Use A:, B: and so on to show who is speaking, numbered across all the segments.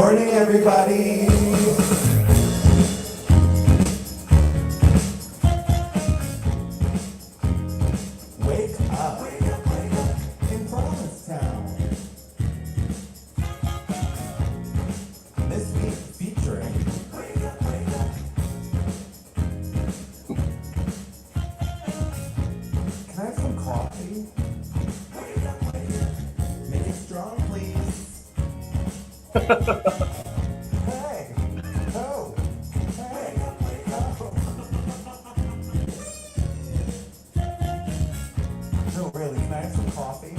A: morning, everybody. Wake up. In Provincetown. This week featuring Can I have some coffee? Make it strong, please. Hey. Oh. Hey. Oh. No, really, can I have some coffee?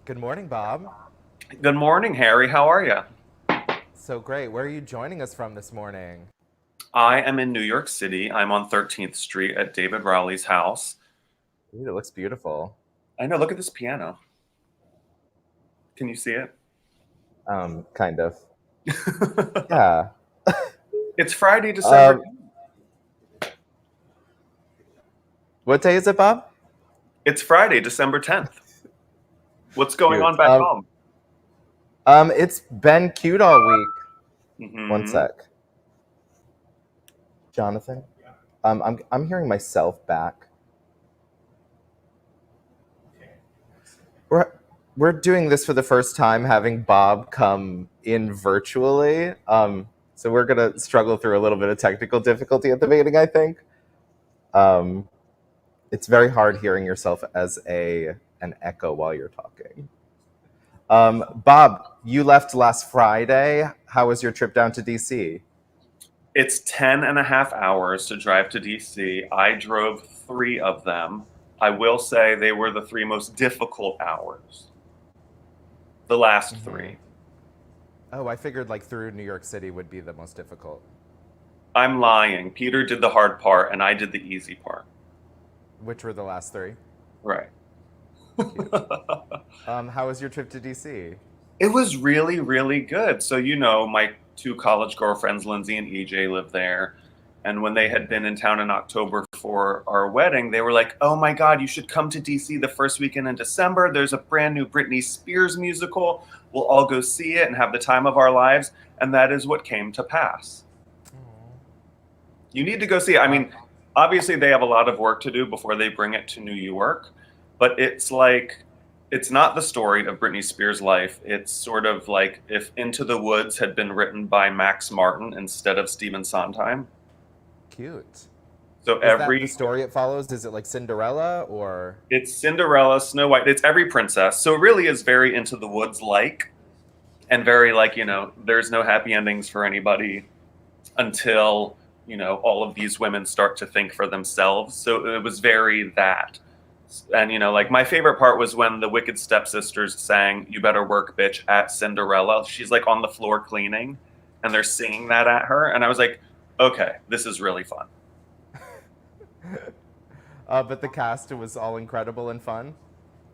B: Good morning, Bob.
C: Good morning, Harry. How are you?
B: So great. Where are you joining us from this morning?
C: I am in New York City. I'm on 13th Street at David Rowley's house.
B: Ooh, it looks beautiful.
C: I know, look at this piano. Can you see it?
B: Kind of. Yeah.
C: It's Friday, December.
B: What day is it, Bob?
C: It's Friday, December 10th. What's going
B: Cute.
C: on back home?
B: It's been cute all week.
C: Mhm.
B: One sec. Jonathan? I'm hearing myself back. We're doing this for the first time, having Bob come in virtually. So we're gonna struggle through a little bit of technical difficulty at the beginning, I think. It's very hard hearing yourself as an echo while you're talking. Bob, you left last Friday. How was your trip down to DC?
C: It's 10 and a half hours to drive to DC. I drove 3 of them. I will say they were the 3 most difficult hours. The last 3.
B: Oh, I figured like through New York City would be the most difficult.
C: I'm lying. Peter did the hard part and I did the easy part.
B: Which were the last 3?
C: Right.
B: How was your trip to DC?
C: It was really, really good. So, you know, my 2 college girlfriends, Lindsay and EJ, live there. And when they had been in town in October for our wedding, they were like, oh my God, you should come to DC the first weekend in December. There's a brand new Britney Spears musical. We'll all go see it and have the time of our lives. And that is what came to pass. You need to go see it. I mean, obviously they have a lot of work to do before they bring it to New York. But it's like, it's not the story of Britney Spears' life. It's sort of like if Into the Woods had been written by Max Martin instead of Stephen Sondheim.
B: Cute.
C: So
B: Is that the story it follows? Is it like Cinderella or?
C: It's Cinderella, Snow White. It's every princess. So it really is very Into the Woods-like and very like, you know, there's no happy endings for anybody until, you know, all of these women start to think for themselves. So it was very that. And, you know, like my favorite part was when the Wicked Stepsisters sang "You Better Work, Bitch" at Cinderella. She's like on the floor cleaning and they're singing that at her. And I was like, okay, this is really fun.
B: But the cast was all incredible and fun.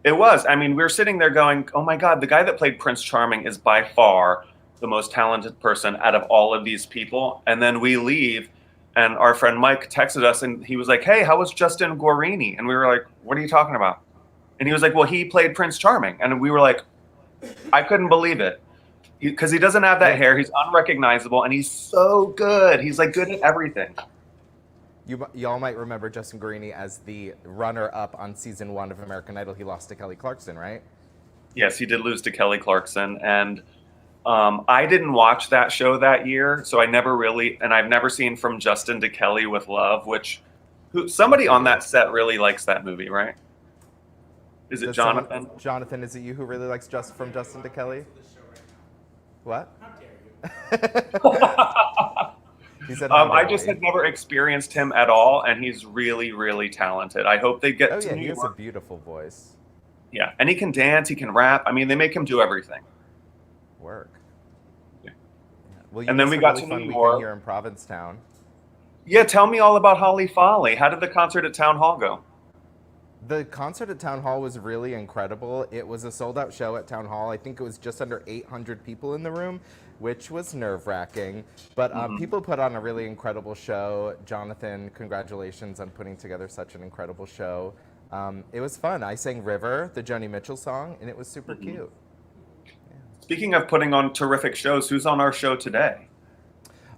C: It was. I mean, we were sitting there going, oh my God, the guy that played Prince Charming is by far the most talented person out of all of these people. And then we leave. And our friend Mike texted us and he was like, hey, how was Justin Guarini? And we were like, what are you talking about? And he was like, well, he played Prince Charming. And we were like, I couldn't believe it. Because he doesn't have that hair. He's unrecognizable. And he's so good. He's like good at everything.
B: Y'all might remember Justin Guarini as the runner-up on season 1 of American Idol. He lost to Kelly Clarkson, right?
C: Yes, he did lose to Kelly Clarkson. And I didn't watch that show that year, so I never really, and I've never seen From Justin to Kelly with Love, which somebody on that set really likes that movie, right? Is it Jonathan?
B: Jonathan, is it you who really likes From Justin to Kelly? What?
D: How dare you?
B: He said,
C: I just had never experienced him at all, and he's really, really talented. I hope they get to New
B: York. He has a beautiful voice.
C: Yeah, and he can dance, he can rap. I mean, they make him do everything.
B: Work. Yeah. Well,
C: and then we got
B: really
C: to New
B: York here in Provincetown.
C: Yeah, tell me all about Holly Folly. How did the concert at Town Hall go?
B: The concert at Town Hall was really incredible. It was a sold-out show at Town Hall. I think it was just under 800 people in the room, which was nerve-wracking. But people put on a really incredible show. Jonathan, congratulations on putting together such an incredible show. It was fun. I sang River, the Joni Mitchell song, and it was super cute.
C: Speaking of putting on terrific shows, who's on our show today?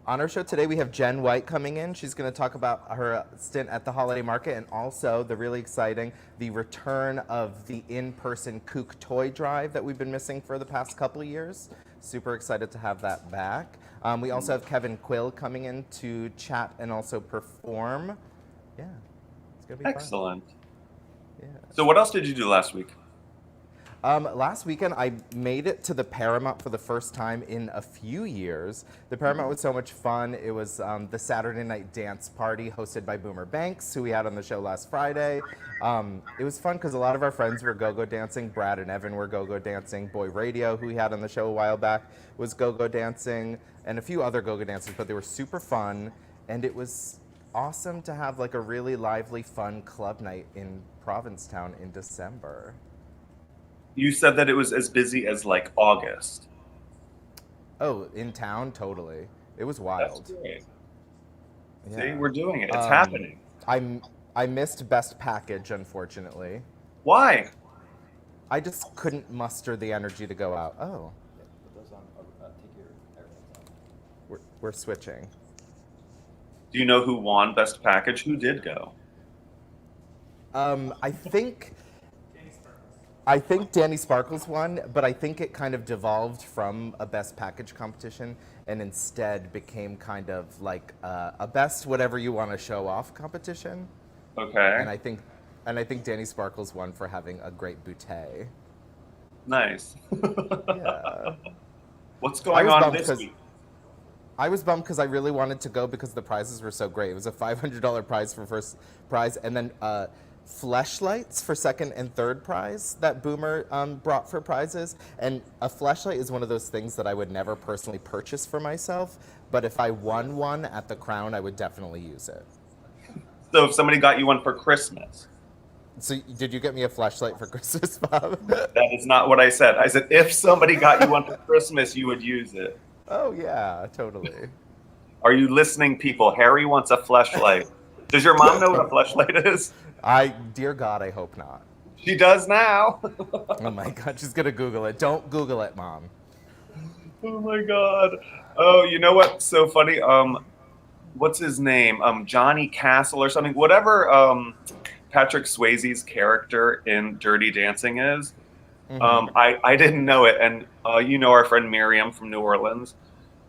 B: On our show today, we have Jen White coming in. She's going to talk about her stint at the holiday market and also the really exciting, the return of the in-person Kook toy drive that we've been missing for the past couple of years. Super excited to have that back. We also have Kevin Quill coming in to chat and also perform. Yeah, it's going to be
C: Excellent.
B: fun. Yeah.
C: So what else did you do last week?
B: Last weekend, I made it to the Paramount for the first time in a few years. The Paramount was so much fun. It was the Saturday night dance party hosted by Boomer Banks, who we had on the show last Friday. It was fun because a lot of our friends were go-go dancing. Brad and Evan were go-go dancing. Boy Radio, who we had on the show a while back, was go-go dancing, and a few other go-go dancers, but they were super fun, and it was awesome to have like a really lively, fun club night in Provincetown in December.
C: You said that it was as busy as like August.
B: Oh, in town, totally. It was wild.
C: That's great.
B: Yeah.
C: See, we're doing it. It's happening.
B: I missed Best Package, unfortunately.
C: Why?
B: I just couldn't muster the energy to go out. Oh,
D: Put those on. Take your AirPods off.
B: we're switching.
C: Do you know who won Best Package? Who did go?
B: I think Danny Sparkles won, but I think it kind of devolved from a Best Package competition and instead became kind of like a best whatever you want to show off competition.
C: Okay.
B: And I think Danny Sparkles won for having a great bouquet.
C: Nice.
B: Yeah.
C: What's going on
B: bummed
C: this week?
B: I was bummed because I really wanted to go because the prizes were so great. It was a $500 prize for first prize, and then fleshlights for second and third prize that Boomer brought for prizes. And a fleshlight is one of those things that I would never personally purchase for myself, but if I won one at the Crown, I would definitely use it.
C: So if somebody got you one for Christmas.
B: So did you get me a fleshlight for Christmas, Bob?
C: That is not what I said. I said if somebody got you one for Christmas, you would use it.
B: Oh yeah, totally.
C: Are you listening, people? Harry wants a fleshlight. Does your mom know what a fleshlight is?
B: Dear God, I hope not.
C: She does now.
B: Oh my God, she's gonna Google it. Don't Google it, Mom.
C: Oh my God. Oh, you know what's so funny? What's his name? Johnny Castle or something. Whatever Patrick Swayze's character in Dirty Dancing is.
B: Mm-hmm.
C: I didn't know it, and you know our friend Miriam from New Orleans.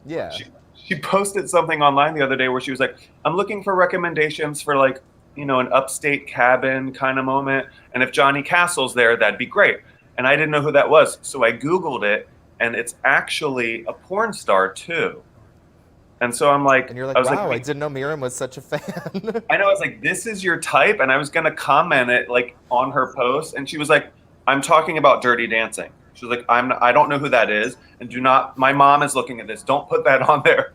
B: Yeah.
C: She posted something online the other day where she was like, "I'm looking for recommendations for like, you know, an upstate cabin kind of moment, and if Johnny Castle's there, that'd be great." And I didn't know who that was, so I Googled it, and it's actually a porn star too. And so I'm like,
B: And you're like,
C: I was
B: wow, I
C: like,
B: didn't know Miriam was such a fan.
C: I know, I was like, this is your type, and I was gonna comment it like on her post, and she was like, I'm talking about Dirty Dancing. She was like, I don't know who that is, and do not. My mom is looking at this. Don't put that on there.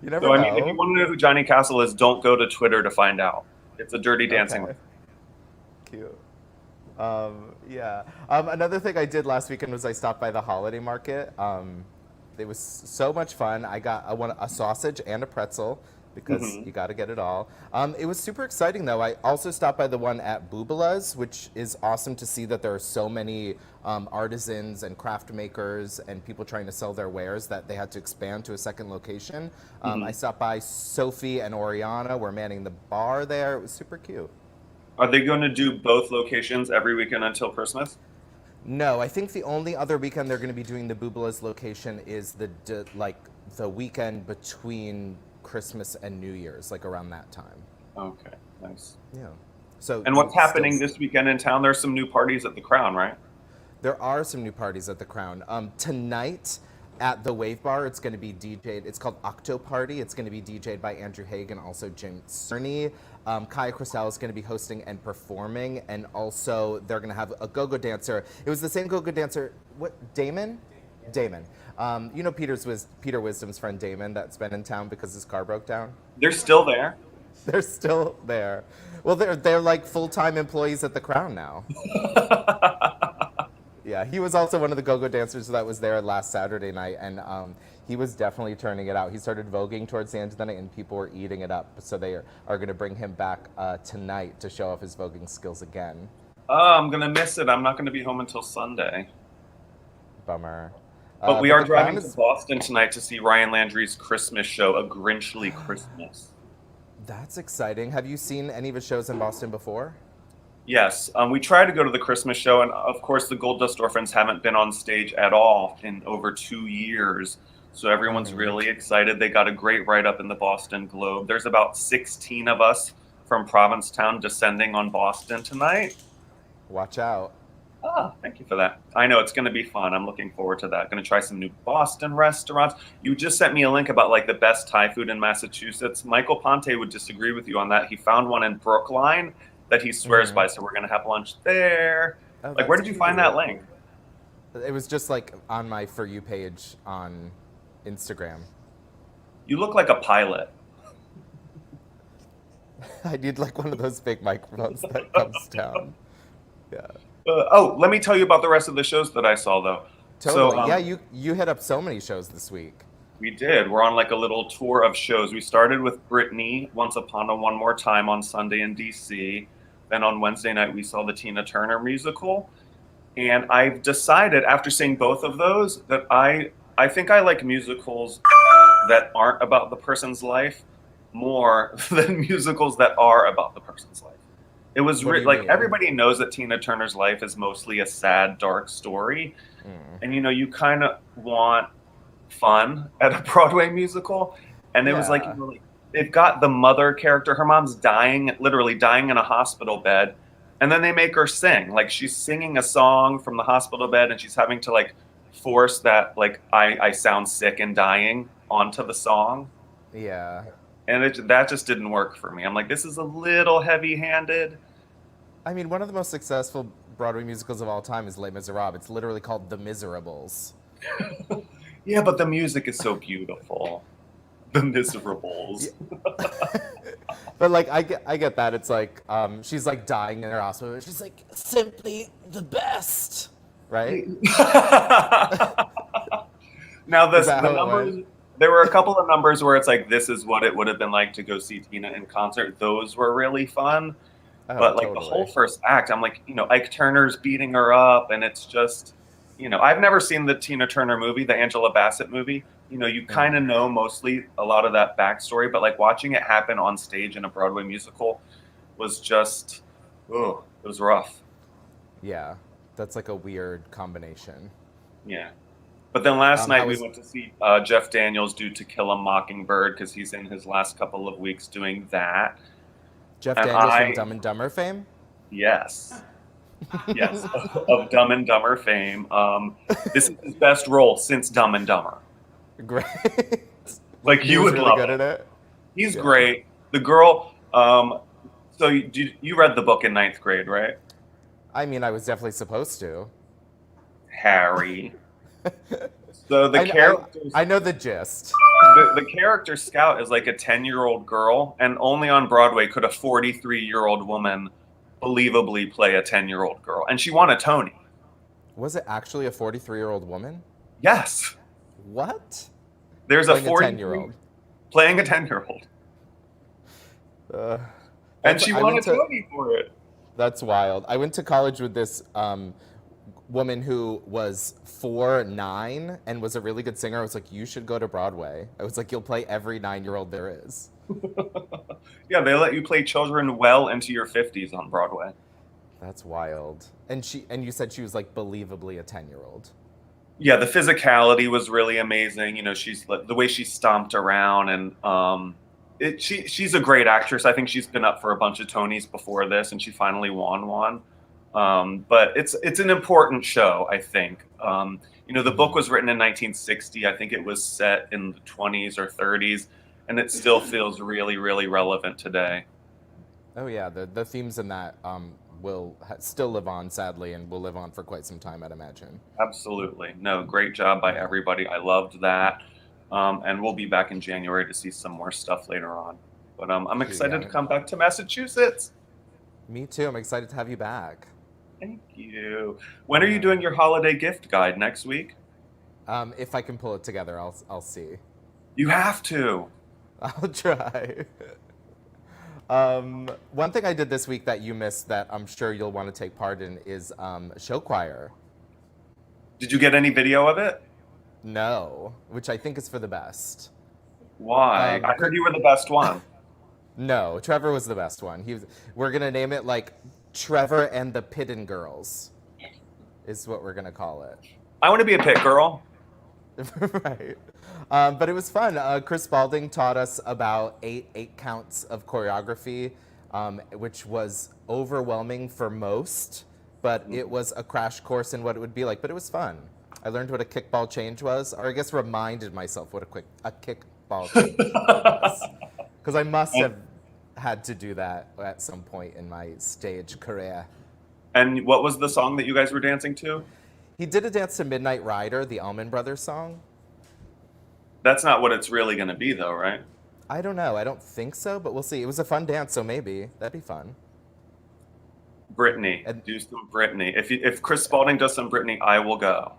B: You never
C: So
B: know.
C: I mean, if you want to know who Johnny Castle is, don't go to Twitter to find out. It's a Dirty Dancing.
B: Okay. Cute. Yeah. Another thing I did last weekend was I stopped by the holiday market. It was so much fun. I got a sausage and a pretzel because you got to get it all. It was super exciting though. I also stopped by the one at Boobala's, which is awesome to see that there are so many artisans and craft makers and people trying to sell their wares that they had to expand to a second location. I stopped by Sophie and Oriana. We're manning the bar there. It was super cute.
C: Are they going to do both locations every weekend until Christmas?
B: No, I think the only other weekend they're going to be doing the Boobala's location is the weekend between Christmas and New Year's, like around that time.
C: Okay, nice.
B: Yeah. So.
C: And what's happening this weekend in town? There's some new parties at the Crown, right?
B: There are some new parties at the Crown. Tonight at the Wave Bar, it's going to be DJ'd. It's called Octo Party. It's going to be DJ'd by Andrew Haig and also Jim Cerny. Kaya Cristal is going to be hosting and performing, and also they're going to have a go-go dancer. It was the same go-go dancer. What? Damon. You know Peter Wisdom's friend Damon that's been in town because his car broke down.
C: They're still there.
B: They're still there. Well, they're like full-time employees at the Crown now. Yeah, he was also one of the go-go dancers that was there last Saturday night, and he was definitely turning it out. He started voguing towards the end of the night, and people were eating it up. So they are going to bring him back tonight to show off his voguing skills again.
C: Oh, I'm gonna miss it. I'm not gonna be home until Sunday.
B: Bummer.
C: But we are
B: the Crown
C: driving to Boston tonight to see Ryan Landry's Christmas show, A Grinchly Christmas.
B: That's exciting. Have you seen any of his shows in Boston before?
C: Yes, we tried to go to the Christmas show, and of course the Gold Dust Orphans haven't been on stage at all in over 2 years. So everyone's really excited. They got a great write-up in the Boston Globe. There's about 16 of us from Provincetown descending on Boston tonight.
B: Watch out.
C: Ah, thank you for that. I know it's going to be fun. I'm looking forward to that. Going to try some new Boston restaurants. You just sent me a link about like the best Thai food in Massachusetts. Michael Ponte would disagree with you on that. He found one in Brookline that he swears by, so we're going to have lunch there.
B: Oh,
C: Like, where did you find that link?
B: It was just like on my For You page on Instagram.
C: You look like a pilot.
B: I need like one of those big microphones that comes down. Yeah.
C: Oh, let me tell you about the rest of the shows that I saw, though.
B: Totally.
C: So,
B: Yeah, you hit up so many shows this week.
C: we did. We're on like a little tour of shows. We started with Britney, Once Upon a One More Time on Sunday in DC. Then on Wednesday night, we saw the Tina Turner musical. And I've decided after seeing both of those that I think I like musicals that aren't about the person's life more than musicals that are about the person's life. It was
B: What do you
C: like
B: mean?
C: everybody knows that Tina Turner's life is mostly a sad, dark story. And you know, you kind of want fun at a Broadway musical. And it was like, you know, like, they've got the mother character, her mom's dying, literally dying in a hospital bed. And then they make her sing. Like she's singing a song from the hospital bed and she's having to like force that like I sound sick and dying onto the song.
B: Yeah.
C: And that just didn't work for me. I'm like, this is a little heavy-handed.
B: I mean, one of the most successful Broadway musicals of all time is Les Miserables. It's literally called The Miserables.
C: Yeah, but the music is so beautiful. The Miserables.
B: But like, I get that. It's like she's like dying in her hospital. She's like, simply the best, right?
C: Now
B: Is
C: the
B: that how it
C: numbers.
B: went?
C: There were a couple of numbers where it's like, this is what it would have been like to go see Tina in concert. Those were really fun.
B: Oh,
C: But like the
B: totally.
C: whole first act, I'm like, you know, Ike Turner's beating her up, and it's just, you know, I've never seen the Tina Turner movie, the Angela Bassett movie. You know, you kind of know mostly a lot of that backstory, but like watching it happen on stage in a Broadway musical was just, oh, it was rough.
B: Yeah, that's like a weird combination.
C: Yeah. But then last night
B: how
C: we
B: was-
C: went to see Jeff Daniels do To Kill a Mockingbird because he's in his last couple of weeks doing that.
B: Jeff
C: And
B: Daniels
C: I-
B: from Dumb and Dumber fame.
C: Yes. Yes, of Dumb and Dumber fame. This is his best role since Dumb and Dumber.
B: Great.
C: Like
B: He
C: you
B: was
C: would
B: really
C: love
B: good
C: it.
B: at it.
C: He's
B: Yeah.
C: great. The girl. So you read the book in 9th grade, right?
B: I mean, I was definitely supposed to.
C: Harry. So the characters.
B: I know the gist.
C: The character Scout is like a 10-year-old girl, and only on Broadway could a 43-year-old woman believably play a 10-year-old girl. And she won a Tony.
B: Was it actually a 43-year-old woman?
C: Yes.
B: What?
C: There's
B: Playing
C: a
B: a
C: 40
B: 10-year-old.
C: playing a 10-year-old. And
B: That's-
C: she
B: I
C: won a
B: went to-
C: Tony for it.
B: That's wild. I went to college with this woman who was 4'9" and was a really good singer. I was like, you should go to Broadway. I was like, you'll play every 9-year-old there is.
C: Yeah, they let you play children well into your 50s on Broadway.
B: That's wild. And you said she was like believably a 10-year-old.
C: Yeah, the physicality was really amazing. You know, she's like the way she stomped around, and she's a great actress. I think she's been up for a bunch of Tonys before this, and she finally won one. But it's an important show, I think. You know, the book was written in 1960. I think it was set in the 20s or 30s, and it still feels really, really relevant today.
B: Oh yeah, the themes in that will still live on, sadly, and will live on for quite some time, I'd imagine.
C: Absolutely. No, great job by everybody. I loved that. And we'll be back in January to see some more stuff later on. But But I'm excited to
B: Yeah.
C: come back to Massachusetts.
B: Me too. I'm excited to have you back.
C: Thank you. When are you doing your holiday gift guide next week?
B: If I can pull it together, I'll see.
C: You have to.
B: I'll try. One thing I did this week that you missed that I'm sure you'll want to take part in is show choir.
C: Did you get any video of it?
B: No, which I think is for the best.
C: Why? I heard you were the best one.
B: No, Trevor was the best one. We're gonna name it like Trevor and the Pidden Girls, is what we're gonna call it.
C: I want to be a pit girl.
B: Right. But it was fun. Chris Spalding taught us about eight counts of choreography, which was overwhelming for most, but it was a crash course in what it would be like. But it was fun. I learned what a kickball change was, or I guess reminded myself what a kickball change was. Because I must have had to do that at some point in my stage career.
C: And what was the song that you guys were dancing to?
B: He did a dance to Midnight Rider, the Allman Brothers song.
C: That's not what it's really going to be, though, right?
B: I don't know. I don't think so, but we'll see. It was a fun dance, so maybe. That'd be fun.
C: Britney. Do some Britney. If Chris Spalding does some Britney, I will go.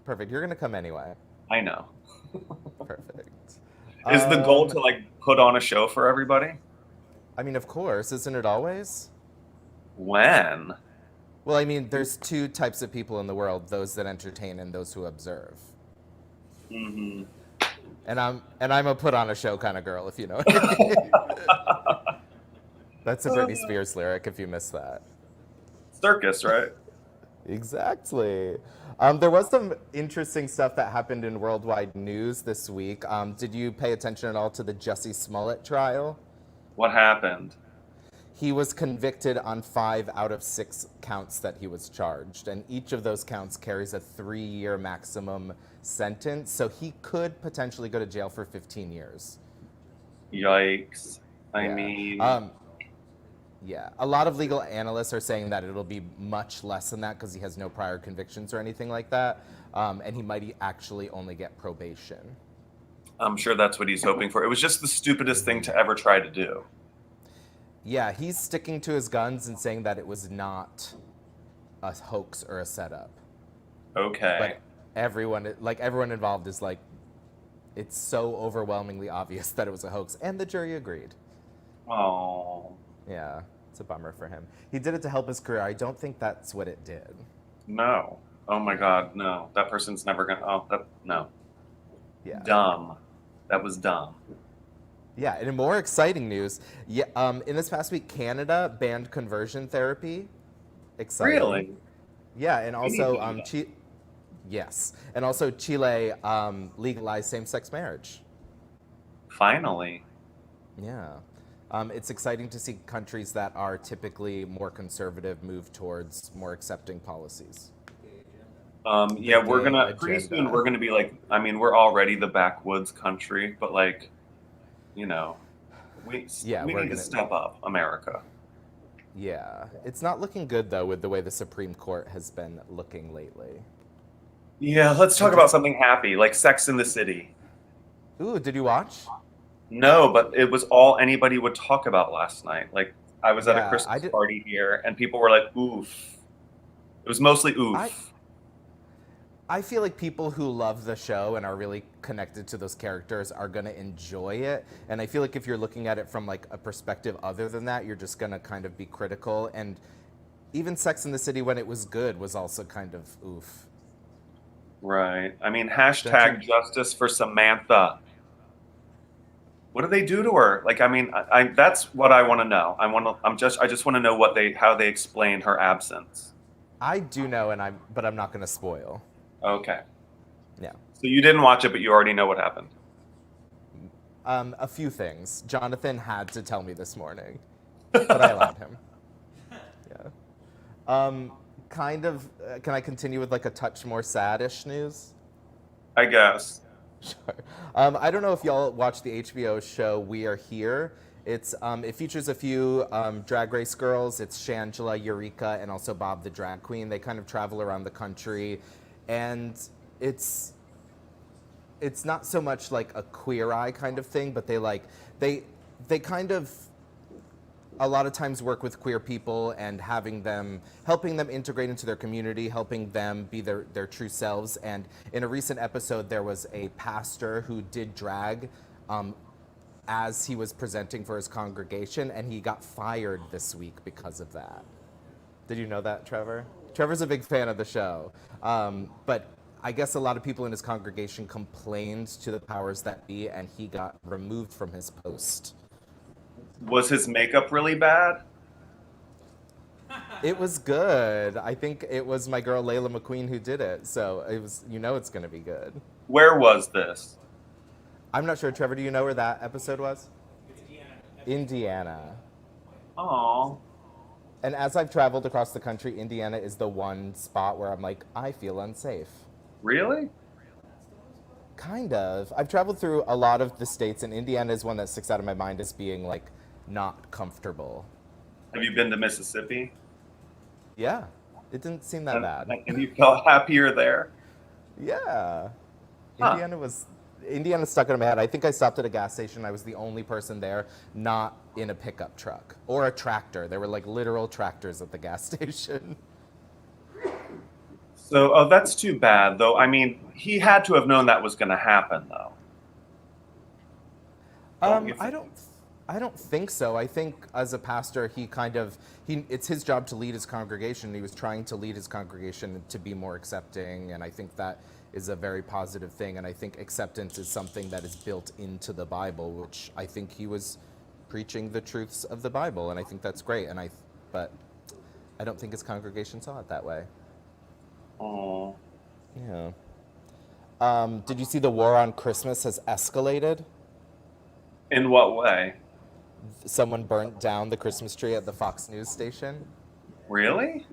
B: Perfect. You're going to come anyway.
C: I know.
B: Perfect.
C: Is the goal to like put on a show for everybody?
B: I mean, of course. Isn't it always?
C: When?
B: Well, I mean, there's two types of people in the world, those that entertain and those who observe.
C: Mm-hmm.
B: And I'm a put on a show kind of girl, if you know what I mean. That's a Britney Spears lyric, if you missed that.
C: Circus, right?
B: Exactly. There was some interesting stuff that happened in worldwide news this week. Did you pay attention at all to the Jussie Smollett trial?
C: What happened?
B: He was convicted on 5 out of 6 counts that he was charged, and each of those counts carries a 3-year maximum sentence, so he could potentially go to jail for 15 years.
C: Yikes. I
B: Yeah.
C: mean...
B: Yeah, a lot of legal analysts are saying that it'll be much less than that because he has no prior convictions or anything like that, and he might actually only get probation.
C: I'm sure that's what he's hoping for. It was just the stupidest thing to ever try to do.
B: Yeah, he's sticking to his guns and saying that it was not a hoax or a setup.
C: Okay.
B: But everyone involved is like, it's so overwhelmingly obvious that it was a hoax, and the jury agreed.
C: Oh.
B: Yeah, it's a bummer for him. He did it to help his career. I don't think that's what it did.
C: No. Oh my God, no. That person's never gonna... Oh, no.
B: Yeah.
C: Dumb. That was dumb.
B: Yeah, and in more exciting news, in this past week, Canada banned conversion therapy. Exciting.
C: Really?
B: Yeah, and also,
C: need
B: yes, and also Chile legalized same-sex marriage.
C: Finally.
B: Yeah. It's exciting to see countries that are typically more conservative move towards more accepting policies.
C: Yeah, we're
B: gay
C: gonna pretty
B: agenda.
C: soon. We're gonna be like, I mean, we're already the backwoods country, but like, you know, we
B: we're
C: need to
B: gonna-
C: step up, America.
B: Yeah, it's not looking good though with the way the Supreme Court has been looking lately.
C: Yeah, let's talk about something happy, like Sex in the City.
B: Ooh, did you watch?
C: No, but it was all anybody would talk about last night. Like, I was at a
B: Yeah,
C: Christmas party here, and people were like, "Oof." It was mostly oof.
B: I feel like people who love the show and are really connected to those characters are going to enjoy it. And I feel like if you're looking at it from like a perspective other than that, you're just going to kind of be critical. And even Sex in the City, when it was good, was also kind of oof.
C: Right. I mean, hashtag justice for Samantha. What do they do to her? Like, I mean, I that's what I want to know. I just want to know how they explain her absence.
B: I do know, but I'm not going to spoil.
C: Okay.
B: Yeah.
C: So you didn't watch it, but you already know what happened.
B: A few things. Jonathan had to tell me this morning, but I allowed him. Yeah. Can I continue with like a touch more sad-ish news?
C: I guess.
B: Sure. I don't know if y'all watch the HBO show We Are Here. It features a few drag race girls. It's Shangela, Eureka, and also Bob the Drag Queen. They kind of travel around the country, and it's not so much like a Queer Eye kind of thing, but they kind of a lot of times work with queer people and helping them integrate into their community, helping them be their true selves. And in a recent episode, there was a pastor who did drag as he was presenting for his congregation, and he got fired this week because of that. Did you know that, Trevor? Trevor's a big fan of the show. But I guess a lot of people in his congregation complained to the powers that be, and he got removed from his post.
C: Was his makeup really bad?
B: It was good. I think it was my girl Layla McQueen who did it, so it was. It's going to be good.
C: Where was this?
B: I'm not sure, Trevor. Do you know where that episode was? Indiana.
C: Oh.
B: And as I've traveled across the country, Indiana is the one spot where I'm like, I feel unsafe.
C: Really?
B: Kind of. I've traveled through a lot of the states, and Indiana is one that sticks out of my mind as being like not comfortable.
C: Have you been to Mississippi?
B: Yeah, it didn't seem that bad.
C: And you felt happier there?
B: Yeah.
C: Huh.
B: Indiana stuck in my head. I think I stopped at a gas station. I was the only person there not in a pickup truck or a tractor. There were like literal tractors at the gas station.
C: So, that's too bad, though. I mean, he had to have known that was going to happen, though.
B: I don't think so. I think as a pastor, it's his job to lead his congregation. He was trying to lead his congregation to be more accepting, and I think that is a very positive thing. And I think acceptance is something that is built into the Bible, which I think he was preaching the truths of the Bible, and I think that's great. But I don't think his congregation saw it that way.
C: Oh.
B: Yeah. Did you see the war on Christmas has escalated?
C: In what way?
B: Someone burnt down the Christmas tree at the Fox News station.
C: Really?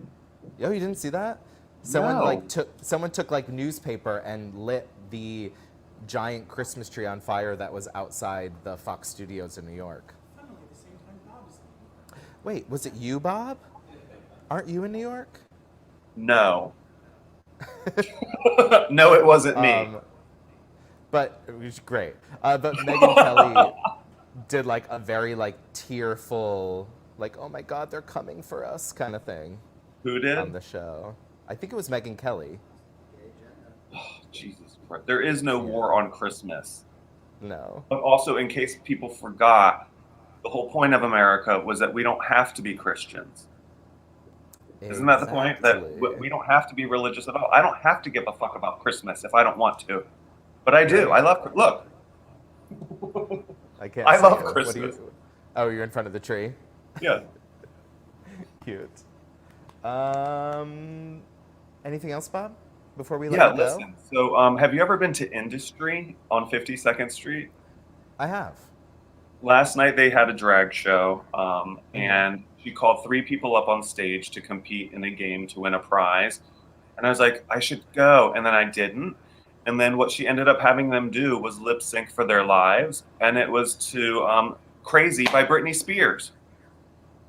B: Oh, you didn't see that?
C: No.
B: Someone took like newspaper and lit the giant Christmas tree on fire that was outside the Fox studios in New York. Wait, was it you, Bob? Aren't you in New York?
C: No. No, it wasn't me.
B: But it was great. But Megyn Kelly did like a very like tearful, like, oh my God, they're coming for us kind of thing.
C: Who did?
B: On the show. I think it was Megyn Kelly.
C: Oh, Jesus Christ. There is no war on Christmas.
B: No.
C: But also, in case people forgot, the whole point of America was that we don't have to be Christians. Isn't that the point? That we don't have to be religious at all. I don't have to give a fuck about Christmas if I don't want to. But I do. I love, look. I love Christmas.
B: You're in front of the tree?
C: Yeah.
B: Cute. Anything else, Bob? Before we let you go?
C: Listen. So, have you ever been to Industry on 52nd Street?
B: I have.
C: Last night they had a drag show, and she called 3 people up on stage to compete in a game to win a prize. And I was like, I should go. And then I didn't. And then what she ended up having them do was lip sync for their lives. And it was to Crazy by Britney Spears.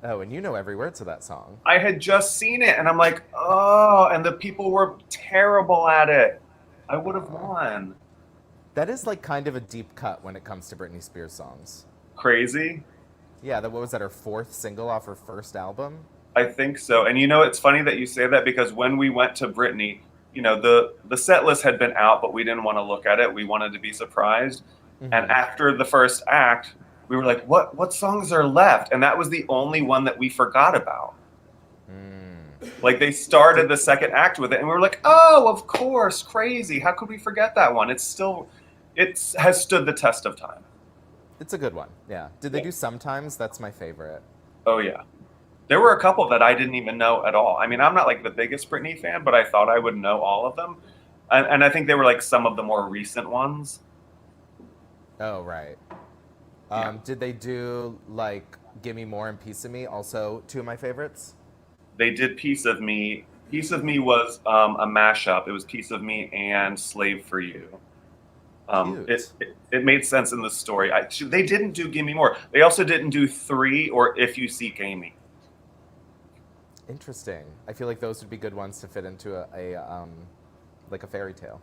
B: Oh, and you know every word to that song.
C: I had just seen it, and I'm like, oh, and the people were terrible at it. I would have won.
B: That is like kind of a deep cut when it comes to Britney Spears songs.
C: Crazy?
B: Yeah, what was that, her 4th single off her first album?
C: I think so. And it's funny that you say that, because when we went to Britney, the set list had been out, but we didn't want to look at it. We wanted to be surprised. Mm-hmm. And after the first act, we were like, what songs are left? And that was the only one that we forgot about. Like, they started the second act with it, and we were like, oh, of course, Crazy. How could we forget that one? It has stood the test of time.
B: It's a good one, yeah. Did they do Sometimes? That's my favorite.
C: Oh, yeah. There were a couple that I didn't even know at all. I mean, I'm not like the biggest Britney fan, but I thought I would know all of them. And I think they were like some of the more recent ones.
B: Oh, right.
C: Yeah.
B: Did they do like Gimme More and Piece of Me, also 2 of my favorites?
C: They did Piece of Me. Piece of Me was a mashup. It was Piece of Me and Slave for You. It made sense in the story. They didn't do Gimme More. They also didn't do 3 or If You Seek Amy.
B: Interesting. I feel like those would be good ones to fit into a fairy tale.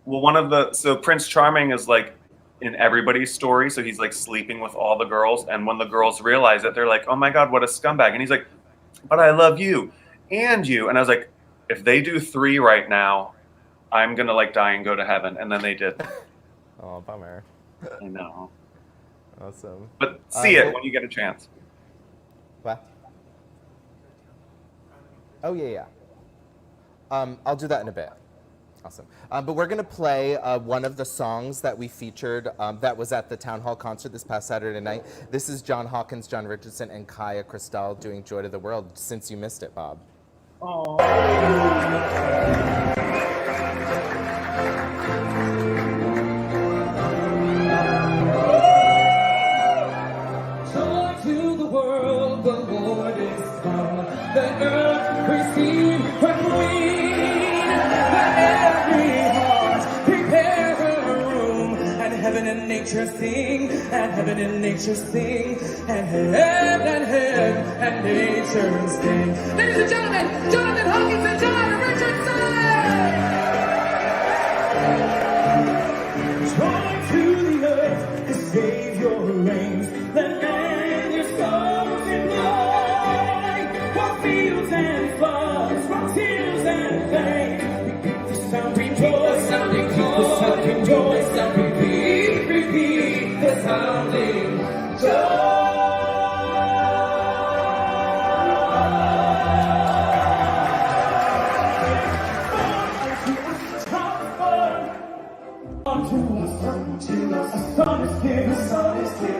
C: Well, so Prince Charming is like in everybody's story. So he's like sleeping with all the girls. And when the girls realize it, they're like, oh my God, what a scumbag. And he's like, but I love you and you. And I was like, if they do 3 right now, I'm going to like die and go to heaven. And then they did.
B: Oh, bummer.
C: I know.
B: Awesome.
C: But see it
B: well-
C: when you get a chance.
B: What? Oh, yeah. I'll do that in a bit. Awesome. But we're going to play one of the songs that we featured that was at the Town Hall concert this past Saturday night. This is John Hawkins, John Richardson, and Kaya Cristal doing Joy to the World, since you missed it, Bob.
E: Joy to the world, the Lord is come. Let earth receive her queen. Let every heart prepare her room. And heaven and nature sing, and heaven and nature sing, and heaven and nature sing. Ladies and gentlemen, Jonathan Hawkins and John Richardson! Joy to the earth, the Savior reigns. Let man your souls employ. From fields and floods, from tears and pain. Repeat the sound, rejoice, sounding joy. Sound, rejoice, sound, repeat the sounding joy. Unto us, a son is given.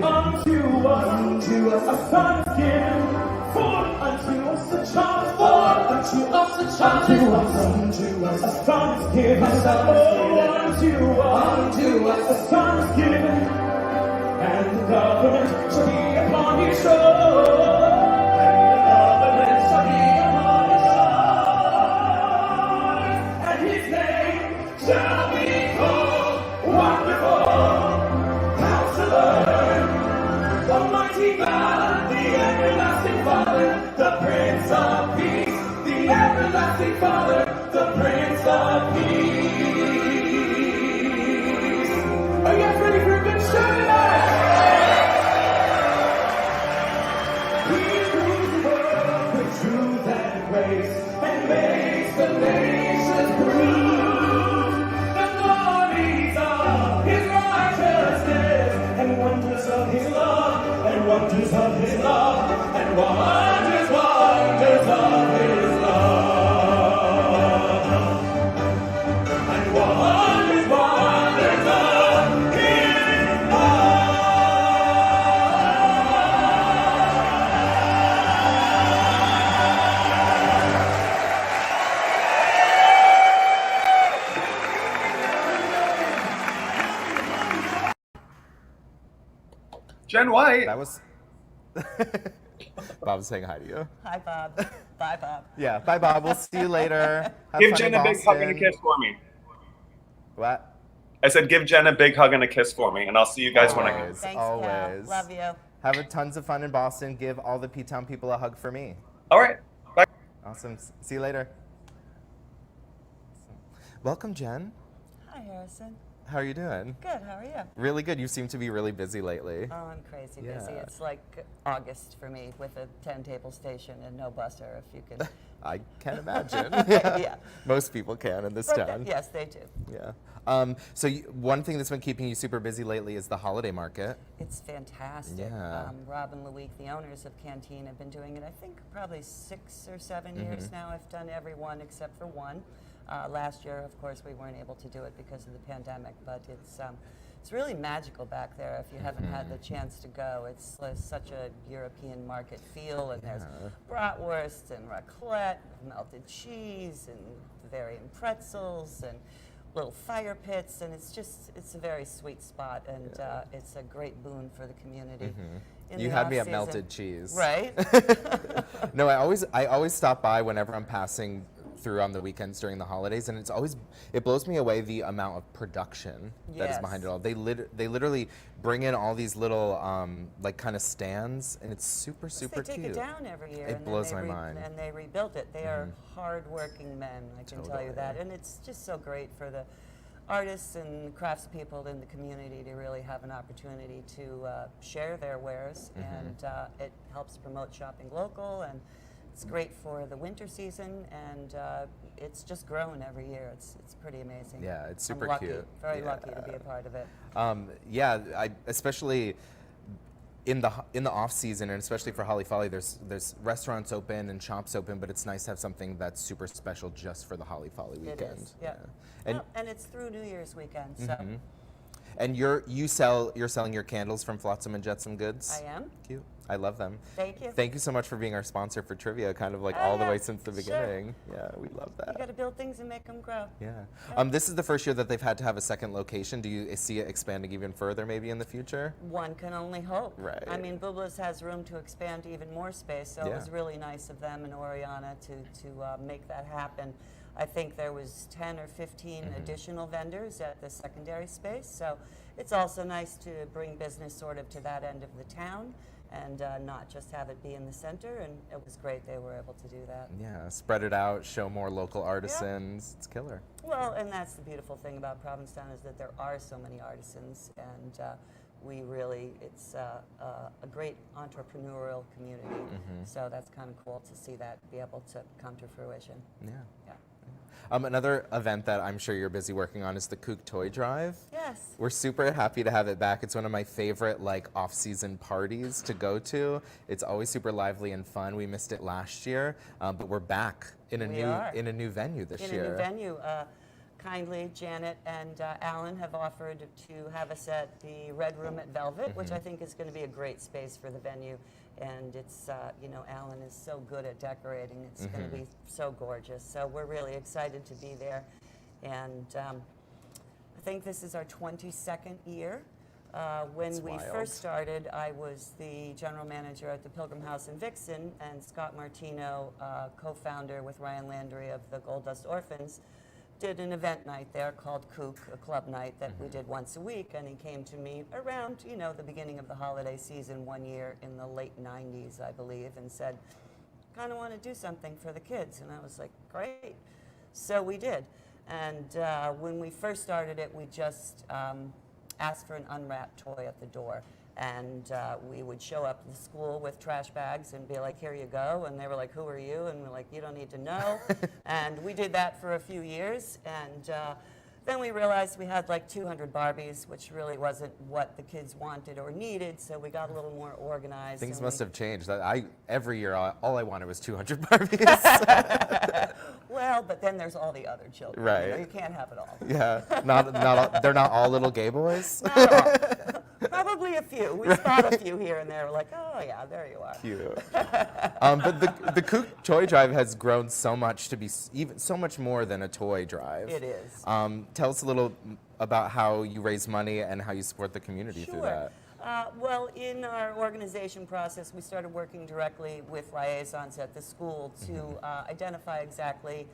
E: Unto us, a son is given. For unto us a child is born. Unto us a child is born. Unto us a son is given. Unto us a son is given. And the government shall be upon his shoulders. And his name shall be called Wonderful Counselor, the mighty God, the everlasting Father, the Prince of Peace, the everlasting Father, the Prince of Peace. Are you guys ready for a good show tonight? He rules the world with truth and grace, and makes the nations prove the glories of his righteousness, and wonders of his love, and wonders of his love, and wonders of his love, and wonders of his love.
C: Jen White.
B: That was... Bob's saying hi to you.
F: Hi, Bob. Bye, Bob.
B: Yeah, bye, Bob. We'll see you later. Have
C: Give
B: fun
C: Jen
B: in
C: a big hug and a
B: Boston.
C: kiss for me.
B: What?
C: I said, give Jen a big hug and a kiss for me, and I'll see you guys when I get.
B: Always,
F: Thanks,
B: always.
F: Cal. Love you.
B: Have tons of fun in Boston. Give all the P-Town people a hug for me.
C: All right. Bye.
B: Awesome. See you later. Welcome, Jen.
F: Hi, Harrison.
B: How are you doing?
F: Good. How are you?
B: Really good. You seem to be really busy lately.
F: Oh, I'm crazy busy.
B: Yeah.
F: It's like August for me with a 10-table station and no buster, if you can.
B: I can imagine.
F: Yeah.
B: Most people can in this
F: But
B: town.
F: yes, they do.
B: Yeah. So one thing that's been keeping you super busy lately is the holiday market.
F: It's fantastic.
B: Yeah.
F: Rob and Louise, the owners of Canteen, have been doing it, I think, probably 6 or 7 years now. I've done every one except for one. Last year, of course, we weren't able to do it because of the pandemic, but it's really magical back there if you haven't had the chance to go. It's such a European market feel, and there's bratwurst and raclette, melted cheese, and Bavarian pretzels, and little fire pits, and it's a very sweet spot, and it's a great boon for the community. In
B: You
F: the
B: had me at
F: off-season.
B: melted cheese.
F: Right?
B: No, I always stop by whenever I'm passing through on the weekends during the holidays, and it blows me away the amount of production that is behind it
F: Yes.
B: all. They literally bring in all these little like kind of stands, and it's super
F: They take
B: cute.
F: it down every year.
B: It
F: and
B: blows
F: then
B: my
F: they
B: mind.
F: And they rebuild it. They are hardworking men, I can tell you that.
B: Totally.
F: And it's just so great for the artists and craftspeople in the community to really have an opportunity to share their wares, and it helps promote shopping local, and it's great for the winter season, and it's just grown every year. It's pretty amazing.
B: Yeah, it's super
F: I'm lucky,
B: cute.
F: very
B: Yeah.
F: lucky to be a part of it.
B: Yeah, especially in the off season, and especially for Holly Folly, there's restaurants open and shops open, but it's nice to have something that's super special just for the Holly Folly weekend.
F: It is, yeah.
B: And
F: Well, and it's through New Year's weekend, so
B: and you're selling your candles from Flotsam and Jetsam Goods.
F: I am.
B: Cute. I love them.
F: Thank you.
B: Thank you so much for being our sponsor for trivia, kind of like
F: Oh,
B: all the
F: yeah,
B: way since the
F: sure.
B: beginning. Yeah, we love
F: You
B: that.
F: got to build things and make them grow.
B: Yeah. This is the first year that they've had to have a second location. Do you see it expanding even further maybe in the future?
F: One can only hope.
B: Right.
F: I mean, Bubla's has room to expand even more space, so it
B: Yeah.
F: was really nice of them and Oriana to make that happen. I think there was 10 or 15 additional vendors at the secondary space, so it's also nice to bring business sort of to that end of the town and not just have it be in the center, and it was great they were able to do that.
B: Yeah, spread it out, show more local artisans. It's killer.
F: Well, and that's the beautiful thing about Provincetown is that there are so many artisans, and it's a great entrepreneurial community. So that's kind of cool to see that be able to come to fruition.
B: Yeah.
F: Yeah.
B: Another event that I'm sure you're busy working on is the Kook Toy Drive.
F: Yes.
B: We're super happy to have it back. It's one of my favorite off-season parties to go to. It's always super lively and fun. We missed it last year, but we're back in a new venue this year.
F: In a new venue. Kindly, Janet and Alan have offered to have us at the Red Room at Velvet, which I think is going to be a great space for the venue. And it's, Alan is so good at decorating. It's going to be so gorgeous. So we're really excited to be there. And I think this is our 22nd year. When
B: That's
F: we
B: wild.
F: first started, I was the general manager at the Pilgrim House in Vixen, and Scott Martino, co-founder with Ryan Landry of the Gold Dust Orphans, did an event night there called Kook, a club night that we did once a week, and he came to me around, the beginning of the holiday season one year in the late 90s, I believe, and said, kind of want to do something for the kids. And I was like, great. So we did. And when we first started it, we just asked for an unwrapped toy at the door. And we would show up at the school with trash bags and be like, here you go. And they were like, who are you? And we're like, you don't need to know. And we did that for a few years. And then we realized we had 200 Barbies, which really wasn't what the kids wanted or needed. So we got a little more organized.
B: Things
F: and
B: must have changed. Every year, all I wanted was 200 Barbies.
F: Well, but then there's all the other children.
B: Right.
F: You can't have it all.
B: Yeah, they're not all little gay boys.
F: Not all. Probably a few. We spot a few here and there. We're like, oh yeah, there you are.
B: Cute. But the Kook Toy Drive has grown so much to be even so much more than a toy drive.
F: It is.
B: Tell us a little about how you raise money and how you support the community through that.
F: Well, in our organization process, we started working directly with liaisons at the school to identify exactly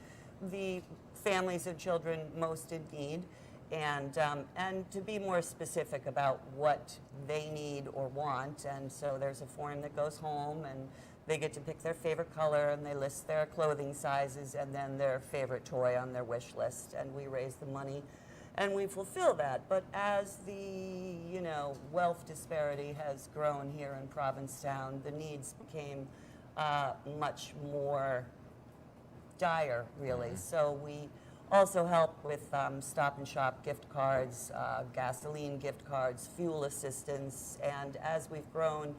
F: the families of children most in need, and to be more specific about what they need or want. And so there's a form that goes home, and they get to pick their favorite color, and they list their clothing sizes and then their favorite toy on their wish list, and we raise the money and we fulfill that. But as the wealth disparity has grown here in Provincetown, the needs became much more dire, really. So we also help with Stop and Shop gift cards, gasoline gift cards, fuel assistance, and as we've grown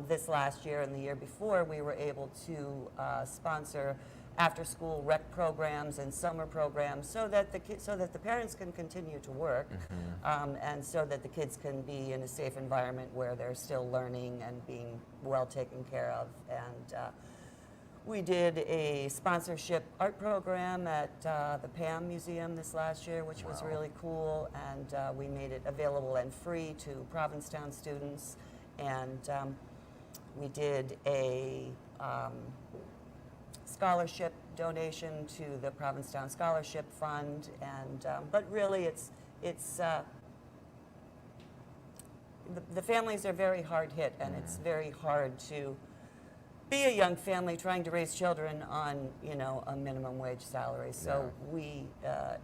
F: this last year and the year before, we were able to sponsor after-school rec programs and summer programs so that the parents can continue to work, and so that the kids can be in a safe environment where they're still learning and being well taken care of. And we did a sponsorship art program at the Pam Museum this last year, which was really cool, and we made it available and free to Provincetown students. And we did a scholarship donation to the Provincetown Scholarship Fund, and but really it's the families are very hard hit, and it's very hard to be a young family trying to raise children on, you know, a minimum wage salary. So we,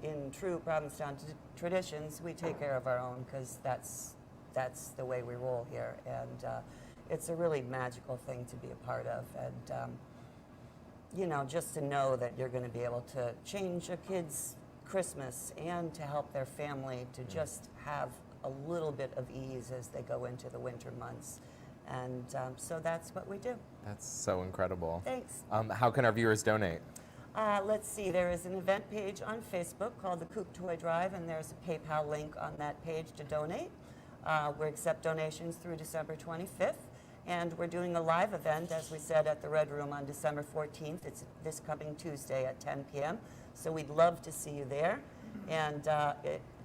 F: in true Provincetown traditions, we take care of our own because that's the way we roll here. And it's a really magical thing to be a part of. And, you know, just to know that you're going to be able to change a kid's Christmas and to help their family to just have a little bit of ease as they go into the winter months. And so that's what we do.
B: That's so incredible.
F: Thanks.
B: How can our viewers donate?
F: Let's see, there is an event page on Facebook called the Kook Toy Drive, and there's a PayPal link on that page to donate. We accept donations through December 25th, and we're doing a live event, as we said, at the Red Room on December 14th. It's this coming Tuesday at 10 p.m., so we'd love to see you there. And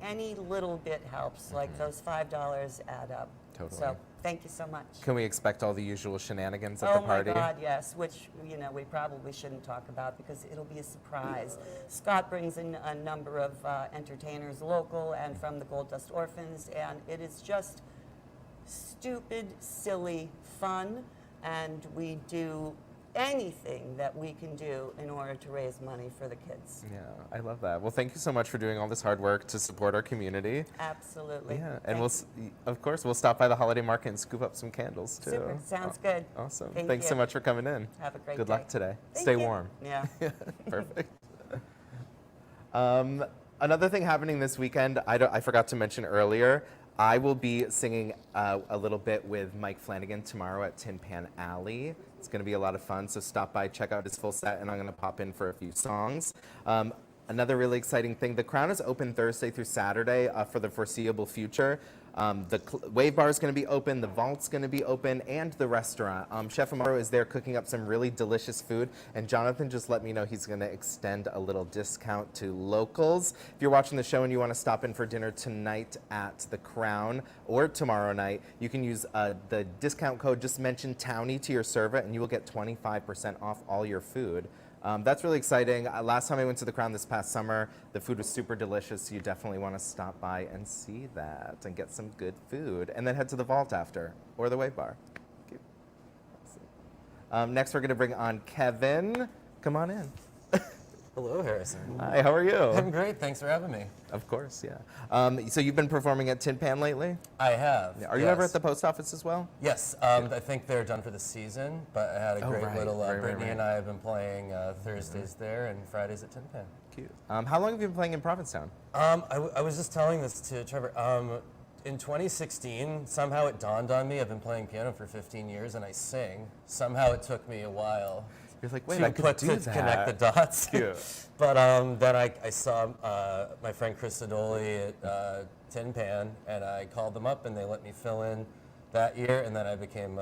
F: any little bit helps, like those $5 add up.
B: Totally.
F: So thank you so much.
B: Can we expect all the usual shenanigans at the party?
F: Oh my God, yes, which, you know, we probably shouldn't talk about because it'll be a surprise. Scott brings in a number of entertainers, local and from the Gold Dust Orphans, and it is just stupid, silly fun, and we do anything that we can do in order to raise money for the kids.
B: Yeah, I love that. Well, thank you so much for doing all this hard work to support our community.
F: Absolutely.
B: Yeah, and of course, we'll stop by the holiday market and scoop up some candles too.
F: Super, sounds good.
B: Awesome.
F: Thank
B: Thanks so
F: you.
B: much for coming in.
F: Have a great
B: Good
F: day.
B: luck today.
F: Thank
B: Stay
F: you.
B: warm.
F: Yeah.
B: Perfect. Another thing happening this weekend, I forgot to mention earlier, I will be singing a little bit with Mike Flanagan tomorrow at Tin Pan Alley. It's going to be a lot of fun, so stop by, check out his full set, and I'm going to pop in for a few songs. Another really exciting thing, the Crown is open Thursday through Saturday for the foreseeable future. The Wave Bar is going to be open, the Vault's going to be open, and the restaurant. Chef Amaro is there cooking up some really delicious food, and Jonathan just let me know he's going to extend a little discount to locals. If you're watching the show and you want to stop in for dinner tonight at the Crown or tomorrow night, you can use the discount code, just mention Townie to your server, and you will get 25% off all your food. That's really exciting. Last time I went to the Crown this past summer, the food was super delicious, so you definitely want to stop by and see that and get some good food. And then head to the Vault after, or the Wave Bar. Cute. Next, we're going to bring on Kevin. Come on in.
G: Hello, Harrison.
B: Hi, how are you?
G: I'm great. Thanks for having me.
B: Of course, yeah. So you've been performing at Tin Pan lately?
G: I have.
B: Are you ever at the post office as well?
G: Yes. I think they're done for the season, but I had a great
B: right,
G: little.
B: right,
G: Brittany
B: right.
G: and I have been playing Thursdays there and Fridays at Tin Pan.
B: Cute. How long have you been playing in Provincetown?
G: I was just telling this to Trevor. In 2016, somehow it dawned on me. I've been playing piano for 15 years and I sing. Somehow it took me a while.
B: You're like, wait,
G: to
B: I could do that.
G: connect the dots.
B: Cute.
G: But then I saw my friend Chris Sidoli at Tin Pan, and I called them up, and they let me fill in that year, and then I became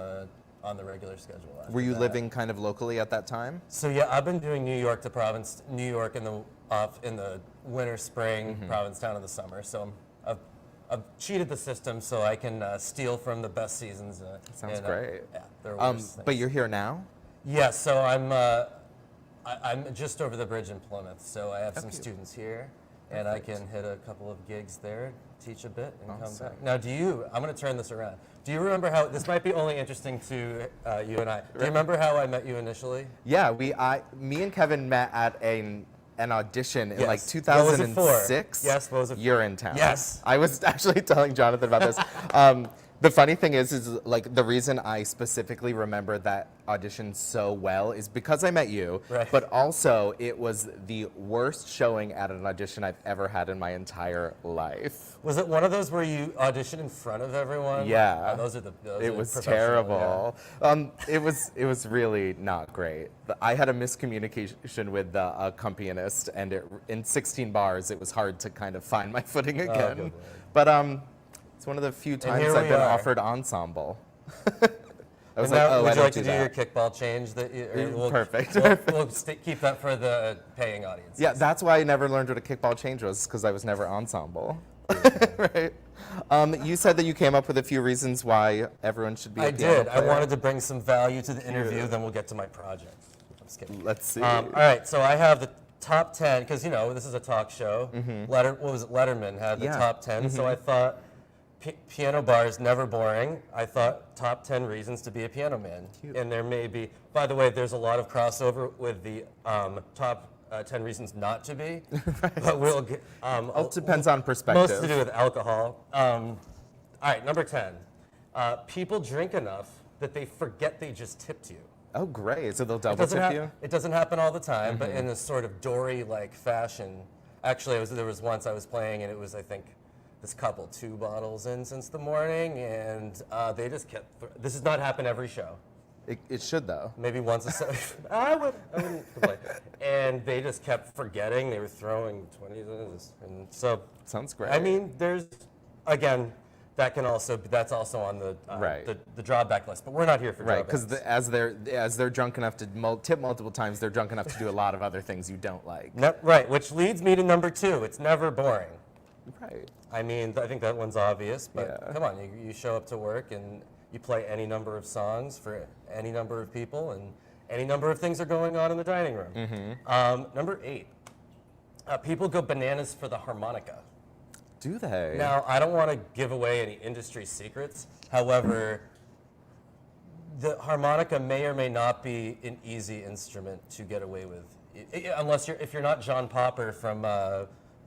G: on the regular schedule. After
B: Were you
G: that.
B: living kind of locally at that time?
G: So yeah, I've been doing New York to Province, New York in the winter, spring, Provincetown in the summer. So I've cheated the system so I can steal from the best seasons.
B: Sounds great.
G: Yeah, there are worse
B: But
G: things.
B: you're here now?
G: Yeah, so I'm just over the bridge in Plymouth, so I have some
B: cute.
G: students here, and I can hit a couple of gigs there, teach a bit, and
B: Awesome.
G: come back. Now, I'm going to turn this around. Do you remember how, this might be only interesting to you and I, do you remember how I met you initially?
B: Yeah, me and Kevin met at an audition in like
G: Yes. What was it for?
B: 2006.
G: Yes, what was it for?
B: You're in town.
G: Yes.
B: I was actually telling Jonathan about this. The funny thing is like the reason I specifically remember that audition so well is because I met you,
G: Right.
B: but also it was the worst showing at an audition I've ever had in my entire life.
G: Was it one of those where you audition in front of everyone?
B: Yeah.
G: Oh, those are
B: It was
G: professional,
B: terrible. It was really not great. I had a miscommunication with the accompanist, and in 16 bars, it was hard to kind of find my footing again.
G: good
B: But it's one of the few times
G: here
B: I've
G: we
B: been
G: are.
B: offered ensemble. I was
G: And now,
B: like, oh,
G: would
B: I
G: you
B: don't
G: like
B: do
G: to do your
B: that.
G: kickball change?
B: Perfect.
G: We'll keep that for the paying audience.
B: Yeah, that's why I never learned what a kickball change was, because I was never ensemble. Right. You said that you came up with a few reasons why everyone should be a
G: I
B: piano
G: did. I
B: player.
G: wanted to bring some value to the interview, then we'll get to my project. I'm just kidding.
B: Let's see.
G: All right, so I have the top 10, because, this is a talk show. What was it? Letterman had the
B: Yeah.
G: top 10, so I thought piano bar is never boring. I thought top 10 reasons to be a piano man.
B: Cute.
G: And there may be, by the way, there's a lot of crossover with the top 10 reasons not to be. But we'll get,
B: It depends on perspective.
G: most to do with alcohol. All right, number 10. People drink enough that they forget they just tipped you.
B: Oh, great. So they'll
G: It
B: double
G: doesn't,
B: tip you?
G: it doesn't happen all the time, but in this sort of Dory-like fashion. Actually, there was once I was playing, and it was, I think, this couple 2 bottles in since the morning, and they just kept. This does not happen every show.
B: It should, though.
G: Maybe once a show. I wouldn't complain. And they just kept forgetting. They were throwing 20s, and so.
B: Sounds great.
G: I mean, there's, again, that's also on the
B: Right.
G: the drawback list, but we're not here for
B: Right,
G: drawbacks.
B: because as they're drunk enough to tip multiple times, they're drunk enough to do a lot of other things you don't like.
G: Right, which leads me to number 2. It's never boring.
B: Right.
G: I mean, I think that one's obvious, but
B: Yeah.
G: come on, you show up to work and you play any number of songs for any number of people, and any number of things are going on in the dining room. Number 8, people go bananas for the harmonica.
B: Do they?
G: Now, I don't want to give away any industry secrets. However, the harmonica may or may not be an easy instrument to get away with, if you're not John Popper from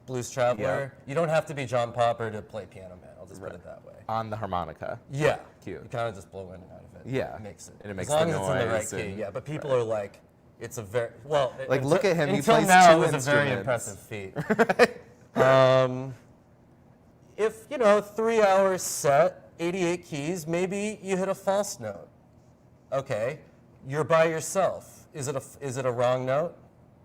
G: Blues Traveler. You don't have to be John Popper to play Piano Man. I'll just put it that way.
B: On the harmonica.
G: Yeah.
B: Cute.
G: You kind of just blow in and out of it.
B: Yeah.
G: It makes it.
B: And it makes
G: as long
B: the
G: as it's in the right
B: noise
G: key.
B: and-
G: Yeah, but people are like, it's a very well.
B: Like, look at him, he
G: Until
B: plays
G: now,
B: 2
G: it was a very
B: instruments.
G: impressive feat. If 3-hour set, 88 keys, maybe you hit a false note. Okay, you're by yourself. Is it a wrong note?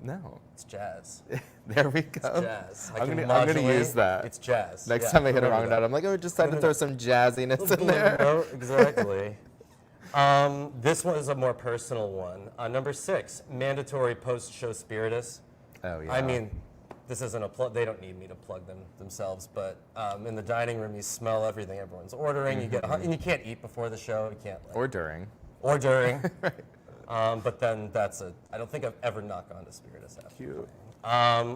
B: No.
G: It's jazz.
B: There we go.
G: Jazz. I
B: I'm
G: can
B: gonna
G: modulate.
B: use that.
G: It's jazz.
B: Next
G: Yeah,
B: time I hit a
G: remember
B: wrong
G: that.
B: note, I'm like, oh, just had to throw some jazziness in
G: Blue
B: there.
G: note, exactly. This one is a more personal one. Number 6, mandatory post-show spiritus.
B: Oh, yeah.
G: I mean, this isn't a plug. They don't need me to plug them themselves, but in the dining room, you smell everything everyone's ordering. You get, and you can't eat before the show. You can't. Like,
B: Or during.
G: or during. But then I don't think I've ever not gone to spiritus after.
B: Cute.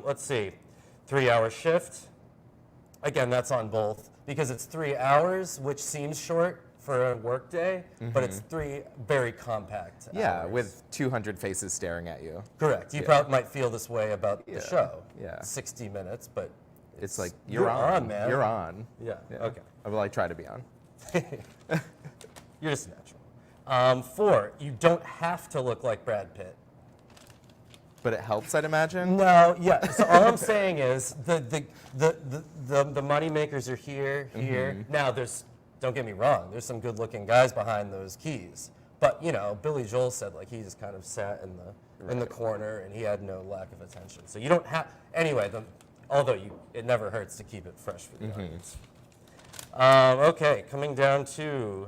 G: Let's see, 3-hour shift. Again, that's on both because it's 3 hours, which seems short for a work day, but it's 3 very compact
B: Yeah,
G: hours.
B: with 200 faces staring at you.
G: Correct. You probably might feel this way about the show.
B: yeah.
G: 60 minutes, but
B: It's like,
G: you're
B: you're
G: on, man.
B: You're on.
G: Yeah.
B: Yeah.
G: Okay.
B: Well, I try to be on.
G: You're just natural. 4, you don't have to look like Brad Pitt.
B: But it helps, I'd imagine.
G: No, yeah. So all I'm saying is the money makers are here. Now don't get me wrong. There's some good-looking guys behind those keys. But Billy Joel said like he just kind of sat in the corner and he had no lack of attention. So you don't have anyway. Although it never hurts to keep it fresh for the audience. Okay, coming down to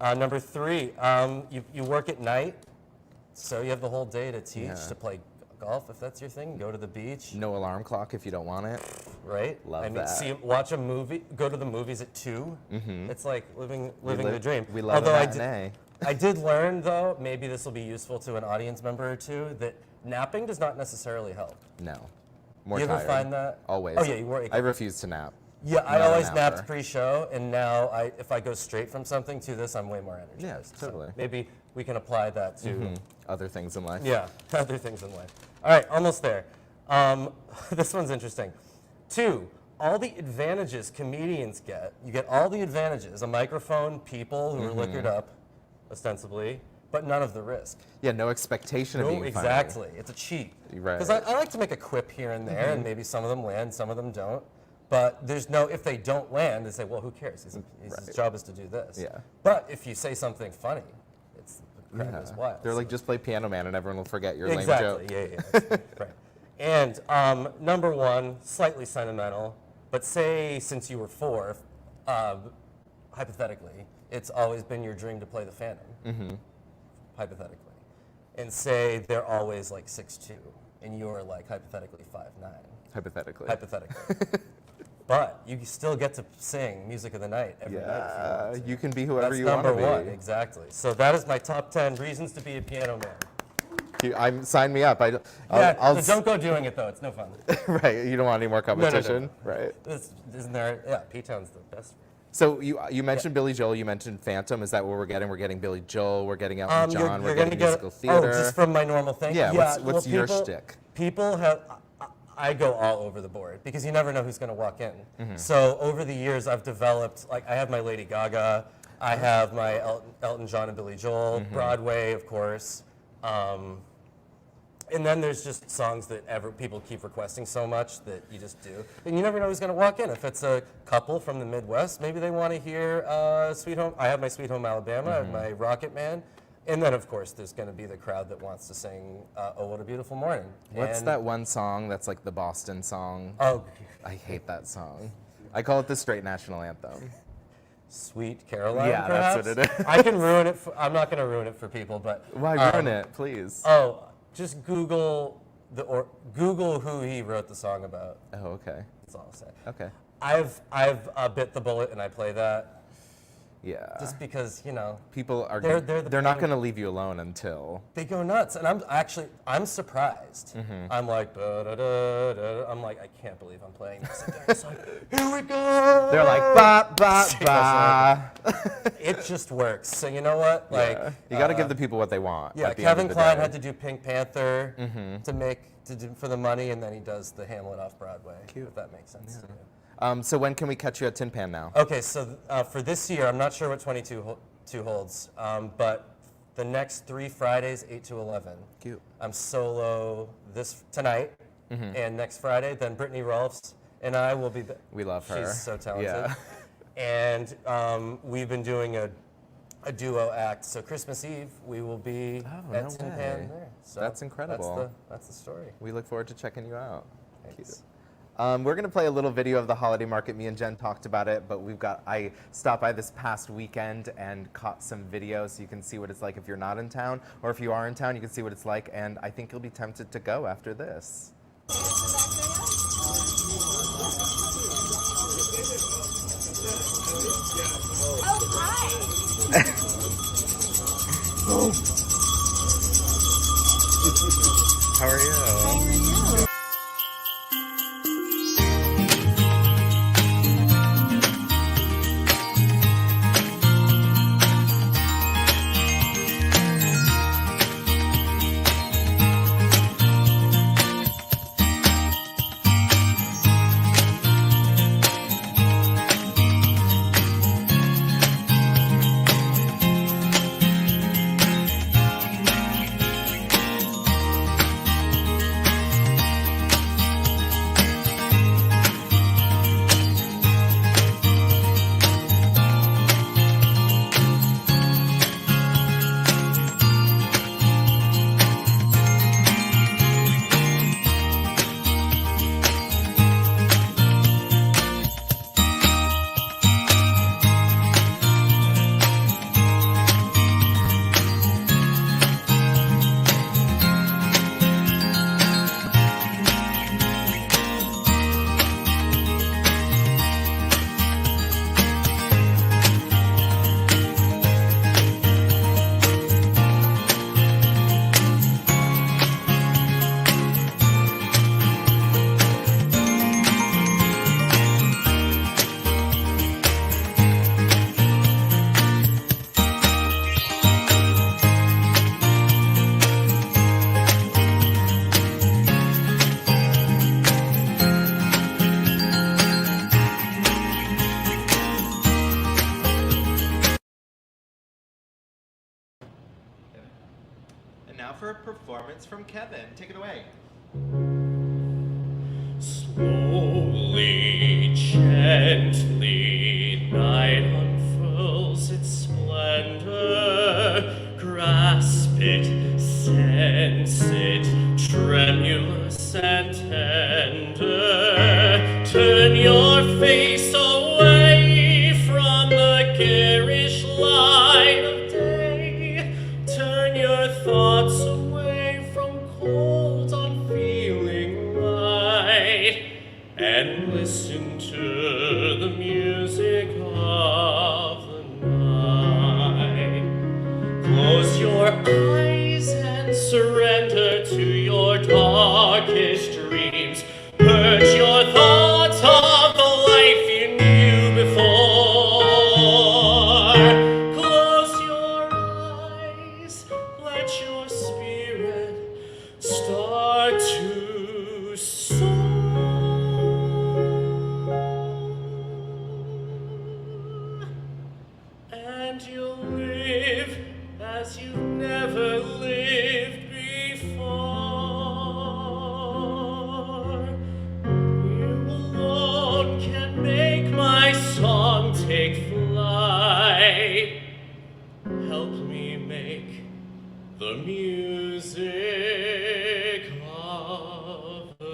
G: number 3. You work at night. So you have the whole day to teach, to play golf if that's your thing. Go to the beach,
B: No alarm clock if you don't want it.
G: right?
B: Love
G: I mean,
B: that.
G: watch a movie. Go to the movies at 2. It's like living the dream.
B: We love
G: Although
B: a matinee.
G: I did learn though, maybe this will be useful to an audience member or two, that napping does not necessarily help.
B: No. More
G: You ever
B: tired.
G: find that?
B: Always.
G: Oh yeah, you work.
B: I refuse to nap.
G: Yeah, I
B: Not a
G: always
B: napper.
G: napped pre-show, and now if I go straight from something to this, I'm way more energized.
B: Yeah,
G: So
B: totally.
G: maybe we can apply that to
B: Other things in life.
G: yeah, other things in life. All right, almost there. This one's interesting. 2, all the advantages comedians get. You get all the advantages: a microphone, people who are liquored up, ostensibly, but none of the risk.
B: Yeah, no expectation of being funny.
G: Exactly. It's a cheat.
B: Right.
G: Because I like to make a quip here and there, and maybe some of them land, some of them don't. But if they don't land, they say, well, who cares? His
B: Right.
G: job is to do this.
B: Yeah.
G: But if you say something funny, the crowd goes wild.
B: They're like,
G: So-
B: just play Piano Man and everyone will forget your
G: exactly.
B: lame joke.
G: Yeah, that's right. And number 1, slightly sentimental, but say since you were 4, hypothetically, it's always been your dream to play the Phantom. Hypothetically. And say they're always like 6'2", and you're like hypothetically 5'9".
B: Hypothetically.
G: Hypothetically. But you still get to sing Music of the Night every night if you
B: Yeah,
G: want to.
B: you can be whoever
G: That's
B: you want to
G: number
B: be.
G: 1, exactly. So that is my top 10 reasons to be a piano man.
B: Sign me up.
G: Yeah,
B: I'll
G: don't go doing it though. It's no fun.
B: right. You don't want any more competition, right?
G: Isn't there? Yeah, P-Town's the best.
B: So you mentioned Billy Joel. You mentioned Phantom. Is that what we're getting? We're getting Billy Joel. We're getting Elton John. We're getting musical theater.
G: Oh, just from my normal thing.
B: Yeah. What's your shtick?
G: People have. I go all over the board because you never know who's going to walk in. So over the years, I've developed, like, I have my Lady Gaga, I have my Elton John and Billy Joel, Broadway, of course. And then there's just songs that people keep requesting so much that you just do. And you never know who's going to walk in. If it's a couple from the Midwest, maybe they want to hear Sweet Home. I have my Sweet Home Alabama, I have my Rocket Man. And then, of course, there's going to be the crowd that wants to sing Oh, What a Beautiful Morning.
B: What's that one song that's like the Boston song?
G: Oh,
B: I hate that song. I call it the straight national anthem.
G: Sweet Caroline,
B: Yeah,
G: perhaps?
B: that's what it is.
G: I can ruin it. I'm not going to ruin it for people, but...
B: Why ruin it, please?
G: Oh, just Google Google who he wrote the song about.
B: Oh, okay.
G: That's all I'll say.
B: Okay.
G: I've bit the bullet and I play that
B: Yeah.
G: just because, you know,
B: People are
G: they're
B: they're not going to leave you alone until
G: they go nuts, and I'm surprised. I'm like, da, da, da, da. I'm like, I can't believe I'm playing this. And it's like, here we go.
B: they're like ba ba ba.
G: It just works. So you know what? Like,
B: Yeah. You got to give the people what they want.
G: yeah,
B: at the end
G: Kevin
B: of the
G: Kline
B: day.
G: had to do Pink Panther to do for the money, and then he does the Hamlet off Broadway.
B: Cute.
G: If that makes sense. To you.
B: So when can we catch you at Tin Pan now?
G: Okay, so for this year, I'm not sure what 22 holds, but the next 3 Fridays, 8 to 11.
B: Cute.
G: I'm solo tonight and next Friday. Then Brittany Rolfs and I will be.
B: We love her.
G: She's so talented.
B: Yeah.
G: And we've been doing a duo act. So Christmas Eve, we will be at
B: no
G: Tin
B: way.
G: Pan there. So
B: That's incredible.
G: That's the story.
B: We look forward to checking you out.
G: Thanks.
B: Cute. We're going to play a little video of the holiday market. Me and Jen talked about it, but I stopped by this past weekend and caught some videos so you can see what it's like if you're not in town, or if you are in town, you can see what it's like, and I think you'll be tempted to go after this. How are you? And now for a performance from Kevin. Take it away.
H: Slowly, gently, night unfurls its splendor. Grasp it, sense it, tremulous and tender. Turn your face away from the garish light of day. Turn your thoughts away from cold, unfeeling light, and listen to the music of the night. Close your eyes and surrender live as you've never lived before. You alone can make my song take flight. Help me make the music of the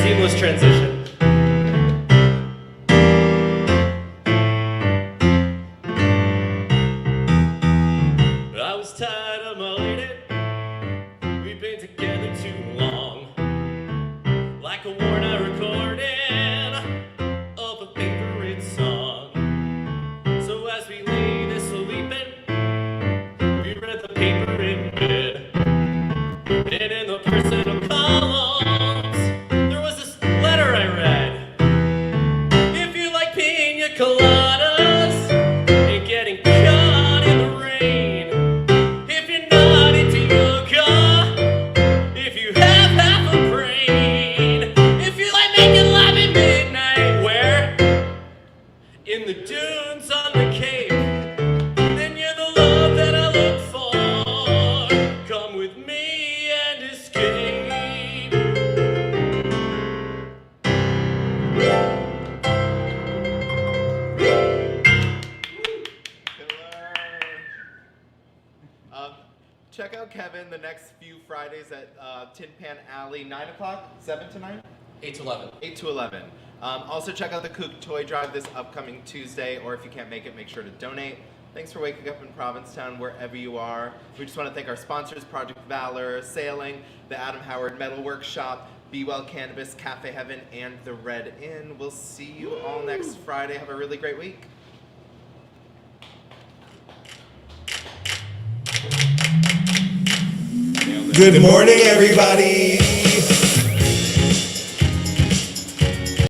H: Seamless transition. I was tired of my lady. We've been together too long. Like a worn out recording of a favorite song. So as we lay there sleeping, we read the paper in bed. And in the personal columns, there was this letter I read. If you like pina coladas and getting caught in the rain, if you're not into yoga, if you have half a brain, if you like making love at midnight, where? In the dunes on the Cape, then you're the love that I look for. Come with me and escape.
B: Check out Kevin the next few Fridays at Tin Pan Alley, 9 o'clock, 7 to 9?
G: 8 to 11.
B: 8 to 11. Also check out the Kook Toy Drive this upcoming Tuesday, or if you can't make it, make sure to donate. Thanks for waking up in Provincetown, wherever you are. We just want to thank our sponsors, Project Valor, Sailing, the Adam Howard Metal Workshop, Be Well Cannabis, Cafe Heaven, and the Red Inn. We'll see you all next Friday. Have a really great week.
A: Good morning, everybody.